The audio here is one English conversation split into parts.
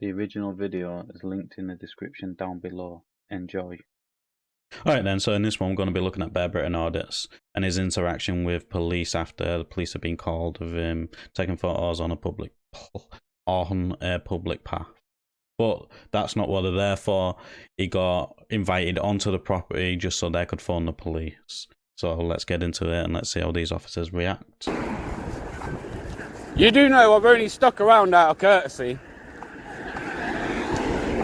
The original video is linked in the description down below. Enjoy. Alright then, so in this one we're going to be looking at Bear Britain Audits and his interaction with police after the police have been called of him taking photos on a public path. But that's not what they're there for. He got invited onto the property just so they could phone the police. So let's get into it and let's see how these officers react. You do know I've only stuck around out of courtesy.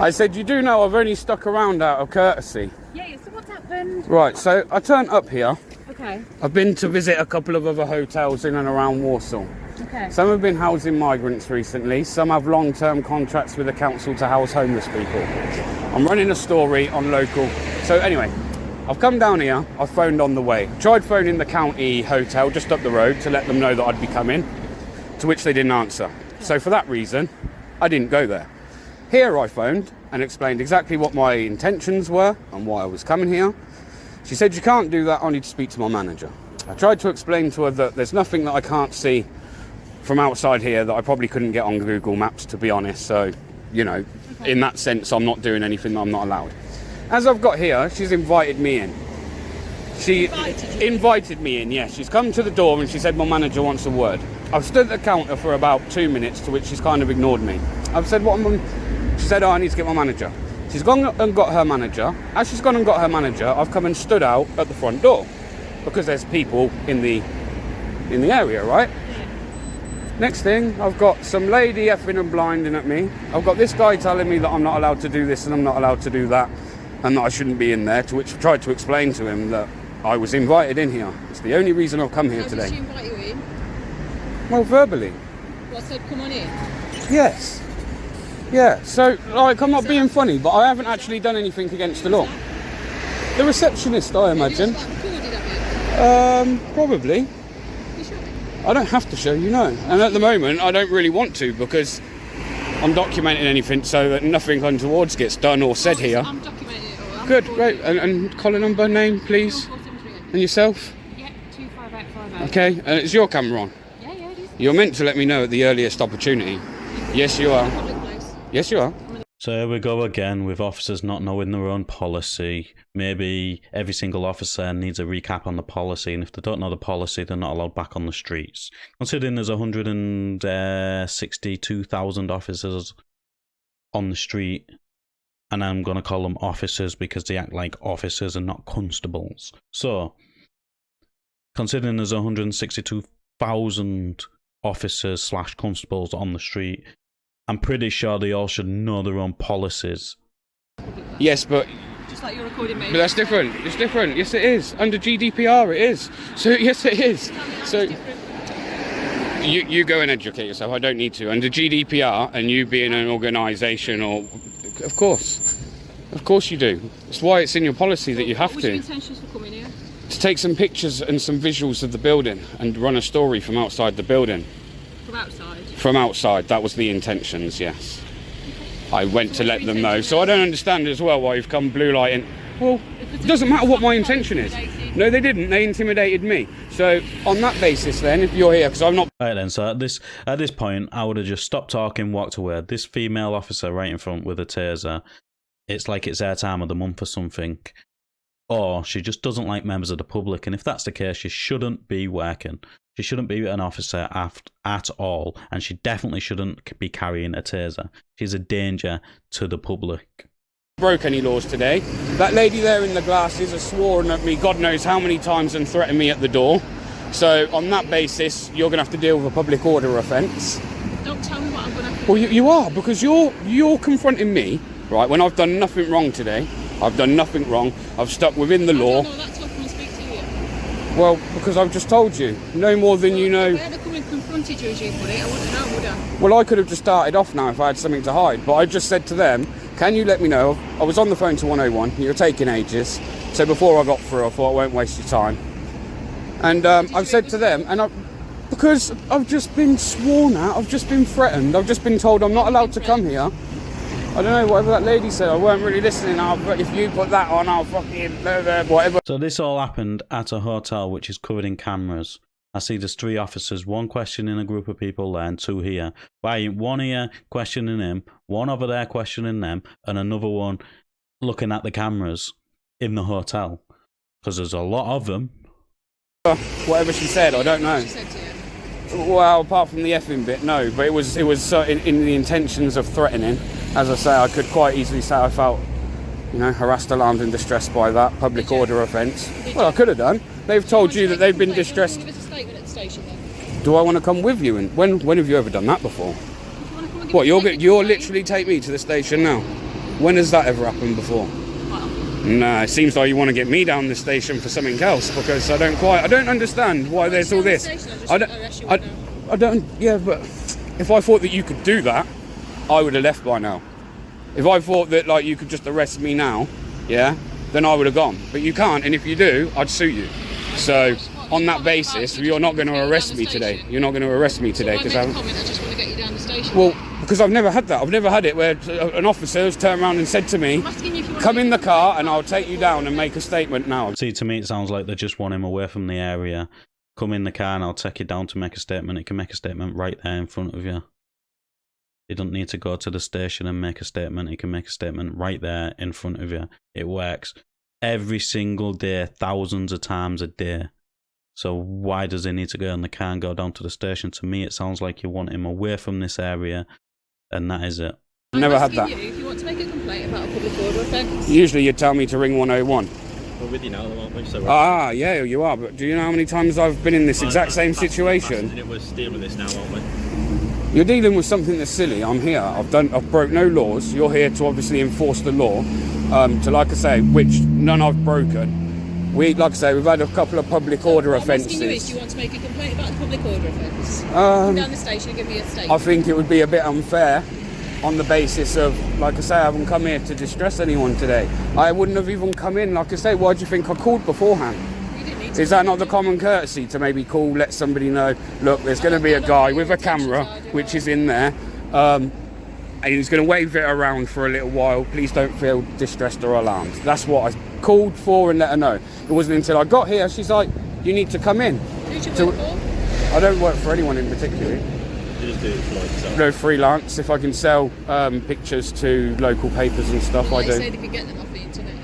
I said you do know I've only stuck around out of courtesy. Yeah, so what's happened? Right, so I turned up here. Okay. I've been to visit a couple of other hotels in and around Warsaw. Okay. Some have been housing migrants recently. Some have long-term contracts with the council to house homeless people. I'm running a story on local. So anyway, I've come down here. I phoned on the way. Tried phoning the county hotel just up the road to let them know that I'd be coming, to which they didn't answer. Okay. So for that reason, I didn't go there. Here I phoned and explained exactly what my intentions were and why I was coming here. She said, "You can't do that, I need to speak to my manager." I tried to explain to her that there's nothing that I can't see from outside here that I probably couldn't get on Google Maps, to be honest. So, you know, okay. In that sense, I'm not doing anything that I'm not allowed. As I've got here, she's invited me in. She invited me in, yes. She's come to the door and she said, "My manager wants a word." I've stood at the counter for about 2 minutes, to which she's kind of ignored me. I've said, she said, "Oh, I need to get my manager." She's gone and got her manager. As she's gone and got her manager, I've come and stood out at the front door because there's people in the area, right? Next thing, I've got some lady effing and blinding at me. I've got this guy telling me that I'm not allowed to do this and I'm not allowed to do that and that I shouldn't be in there, to which I tried to explain to him that I was invited in here. It's the only reason I've come here today. How did she invite you in? Well, verbally. What, said come on in? Yes. Yeah, so, like, I'm not being funny, but I haven't actually done anything against the law. The receptionist, I imagine. Probably. You sure? I don't have to show you, no. And at the moment, I don't really want to because I'm documenting anything so that nothing untoward gets done or said here. I'm documenting it all. Good, great. And collar number, name, please. And yourself? Yeah, 25858. Okay, and it's your camera on? Yeah, it is. You're meant to let me know at the earliest opportunity. Yes, you are. Public place. Yes, you are. So here we go again with officers not knowing their own policy. Maybe every single officer needs a recap on the policy, and if they don't know the policy, they're not allowed back on the streets. Considering there's 162,000 officers on the street, and I'm going to call them officers because they act like officers and not constables. So, considering there's 162,000 officers / constables on the street, I'm pretty sure they all should know their own policies. Yes, but... Just like you're recording me. But that's different. It's different. Yes, it is. Under GDPR, it is. So, yes, it is. So, you go and educate yourself. I don't need to. Under GDPR, and you being an organisation, or... Of course you do. It's why it's in your policy that you have to. What was your intentions for coming here? To take some pictures and some visuals of the building and run a story from outside the building. From outside? From outside, that was the intentions, yes. I went to let them know. So I don't understand as well why you've come blue lighting. Well, it doesn't matter what my intention is. No, they didn't. They intimidated me. So on that basis then, if you're here, because I'm not... Right then, so at this point, I would have just stopped talking, walked away. This female officer right in front with a taser, it's like it's their time of the month or something. Or she just doesn't like members of the public, and if that's the case, she shouldn't be working. She shouldn't be an officer at all, and she definitely shouldn't be carrying a taser. She's a danger to the public. Broke any laws today. That lady there in the glasses has sworn at me God knows how many times and threatened me at the door. So on that basis, you're going to have to deal with a public order offence. Don't tell me what I'm going to have to Well, you are, because you're confronting me, right, when I've done nothing wrong today. I've done nothing wrong. I've stuck within the law. I don't know that till I come and speak to you. Well, because I've just told you. No more than you know. If I had come and confronted you as you put it, I wouldn't know, would I? Well, I could have just started off now if I had something to hide. But I just said to them, can you let me know? I was on the phone to 101. You're taking ages. So before I got through, I thought I won't waste your time. And I've said to them, because I've just been sworn at, I've just been threatened, I've just been told I'm not allowed to come here. I don't know, whatever that lady said, I weren't really listening. But if you put that on, I'll fucking whatever. So this all happened at a hotel which is covered in cameras. I see there's 3 officers, 1 questioning a group of people there and 2 here. Why ain't 1 here questioning him, 1 over there questioning them, and another one looking at the cameras in the hotel? Because there's a lot of them. Whatever she said, I don't know. She said to you. Well, apart from the effing bit, no. But it was in the intentions of threatening. As I say, I could quite easily say I felt, harassed, alarmed and distressed by that public order offence. Well, I could have done. They've told you that they've been distressed. Give us a statement at the station then. Do I want to come with you? And when have you ever done that before? What, you'll literally take me to the station now? When has that ever happened before? No, it seems like you want to get me down the station for something else, because I don't understand why there's all this. I don't, yeah, but if I thought that you could do that, I would have left by now. If I thought that you could just arrest me now, yeah, then I would have gone. But you can't, and if you do, I'd sue you. So on that basis, you're not going to arrest me today. You're not going to arrest me today because I just want to get you down the station. Well, because I've never had that. I've never had it where an officer has turned around and said to me, "Come in the car and I'll take you down and make a statement now." See, to me, it sounds like they just want him away from the area. Come in the car and I'll take you down to make a statement. It can make a statement right there in front of you. He doesn't need to go to the station and make a statement. He can make a statement right there in front of you. It works every single day, thousands of times a day. So why does he need to go in the car and go down to the station? To me, it sounds like you want him away from this area, and that is it. Never had that. If you want to make a complaint about a public order offence. Usually you'd tell me to ring 101. We're with you now, aren't we? So yeah, you are. But do you know how many times I've been in this exact same situation? We're dealing with this now, aren't we? You're dealing with something that's silly. I'm here. I've broke no laws. You're here to obviously enforce the law. To, like I say, which none I've broken. We've had a couple of public order offences. Do you want to make a complaint about the public order offence? Come down the station and give me a statement. I think it would be a bit unfair on the basis of, like I say, I haven't come here to distress anyone today. I wouldn't have even come in, like I say. Why do you think I called beforehand? You didn't need to. Is that not the common courtesy to maybe call, let somebody know, look, there's going to be a guy with a camera, which is in there, and he's going to wave it around for a little while. Please don't feel distressed or alarmed. That's what I called for and let her know. It wasn't until I got here, she's like, you need to come in. Who do you work for? I don't work for anyone in particular. You just do it for yourself. No, freelance. If I can sell pictures to local papers and stuff, I do. They say they can get them off the internet.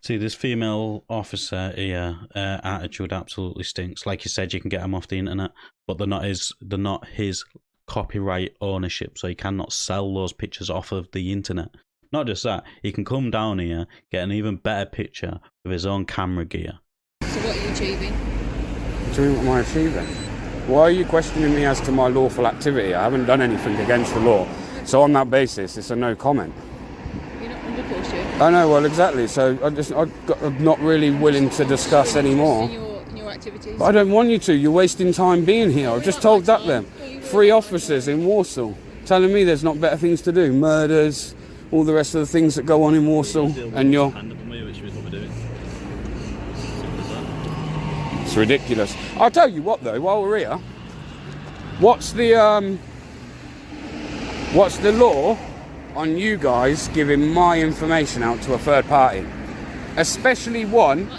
See, this female officer here, attitude absolutely stinks. Like you said, you can get them off the internet, but they're not his copyright ownership, so he cannot sell those pictures off of the internet. Not just that, he can come down here, get an even better picture with his own camera gear. So what are you achieving? What am I achieving? Why are you questioning me as to my lawful activity? I haven't done anything against the law. So on that basis, it's a no comment. You're not under course yet? I know, well, exactly. So I'm not really willing to discuss anymore. In your activities? But I don't want you to. You're wasting time being here. I've just told that them. 3 officers in Warsaw telling me there's not better things to do. Murders, all the rest of the things that go on in Warsaw. And you're... It's ridiculous. I'll tell you what though, while we're here, what's the law on you guys giving my information out to a third party? Especially one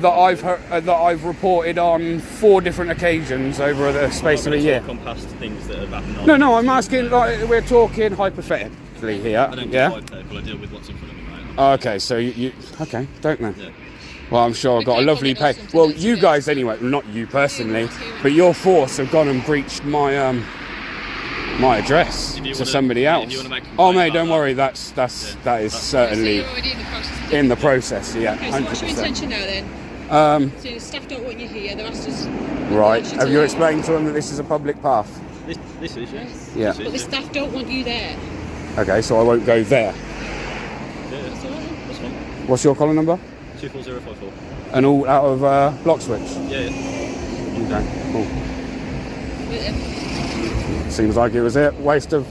that I've reported on 4 different occasions over the space of a year. Things that have happened No, I'm asking, we're talking hypothetically here. I don't yeah? hypothetical, I deal with what's in front of me, mate. Okay, so you okay, don't know. Yeah. Well, I'm sure I've got a lovely pay. Well, you guys anyway, not you personally, but your force have gone and breached my my address to somebody else. Oh mate, don't worry, that is certainly in the process. Yeah, Okay, so what's your 100%. intention now then? So the staff don't want you here, they're asked us... Right, have you explained to them that this is a public path? This is, yes. Yeah. But the staff don't want you there. Okay, so I won't go there. Yeah, That's all right. that's fine. What's your collar number? 24054. And all out of block switch? Yeah. Okay, cool. Yeah. Seems like it was a waste of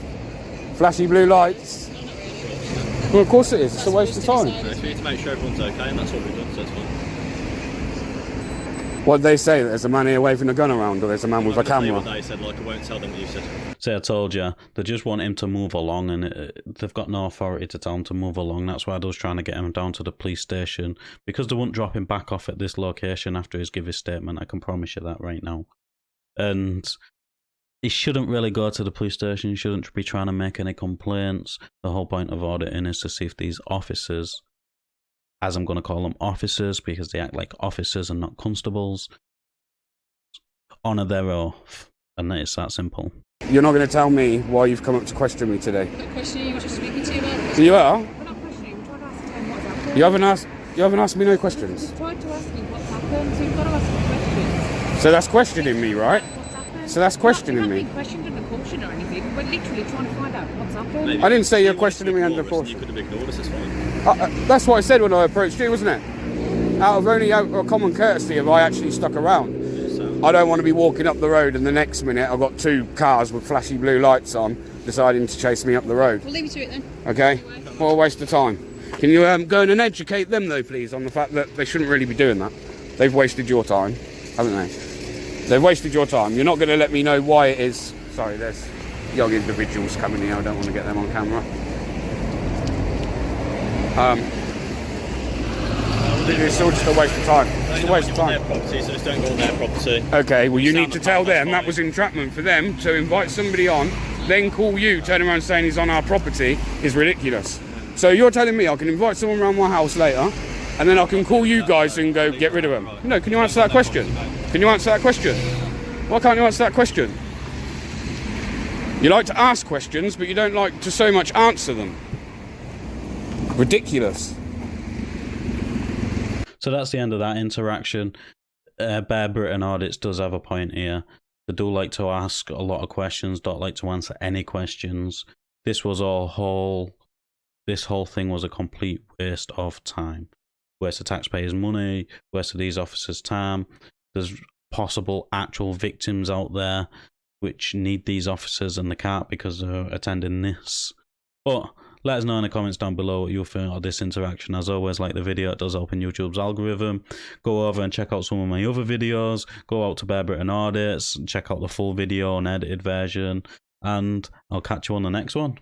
flashy blue lights. No, not really. Well, of course it is. It's a waste of time. So we need to make sure everyone's okay, and that's what we've done, so it's fine. What did they say? That there's a man here waving a gun around, or there's a man with a I'm gonna tell you camera? what they said, I won't tell them what you said. See, I told you, they just want him to move along, and they've got no authority to tell him to move along. That's why I was trying to get him down to the police station, because they wouldn't drop him back off at this location after he's give his statement. I can promise you that right now. And he shouldn't really go to the police station. He shouldn't be trying to make any complaints. The whole point of auditing is to see if these officers, as I'm going to call them officers because they act like officers and not constables, honour their oath. And it's that simple. You're not going to tell me why you've come up to question me today. What question you were just speaking to you about? You are? We're not questioning, we're trying to ascertain what's happened. You haven't asked me no questions. We've tried to ask you what's happened, so you've got to ask me questions. So that's questioning me, right? What's happened? So that's questioning You're not me. being questioned under caution or anything. We're literally trying to find out what's happened. Maybe I didn't say you're you wanted to questioning me under ignore us, caution. You could have ignored us, it's fine. That's what I said when I approached you, wasn't it? Out of common courtesy, have I actually stuck around? So, I don't want to be walking up the road and the next minute I've got 2 cars with flashy blue lights on deciding to chase me up the road. We'll leave you to it then. Okay? What a waste of time. Can you go in and educate them though, please, on the fact that they shouldn't really be doing that? They've wasted your time, haven't they? They've wasted your time. You're not going to let me know why it is. Sorry, there's young individuals coming here. I don't want to get them on camera. It's all just a waste of time. It's a waste of on their time. property, so just don't go on their property. Okay, well you Sound need to the tell fact, that's them that fine. was entrapment for them to invite somebody on, then call you, turn around saying he's on our property is ridiculous. So you're telling me I can invite someone around my house later, and then I can call you guys and go get rid of him? No, can you answer that question? Can you answer that question? Why can't you answer that question? You like to ask questions, but you don't like to so much answer them. Ridiculous. So that's the end of that interaction. Bear Britain Audits does have a point here. They do like to ask a lot of questions, don't like to answer any questions. This whole thing was a complete waste of time. Waste of taxpayers' money, waste of these officers' time. There's possible actual victims out there which need these officers and they can't because they're attending this. But let us know in the comments down below what you think of this interaction. As always, like the video, it does help in YouTube's algorithm. Go over and check out some of my other videos. Go out to Bear Britain Audits and check out the full video and edited version. And I'll catch you on the next one.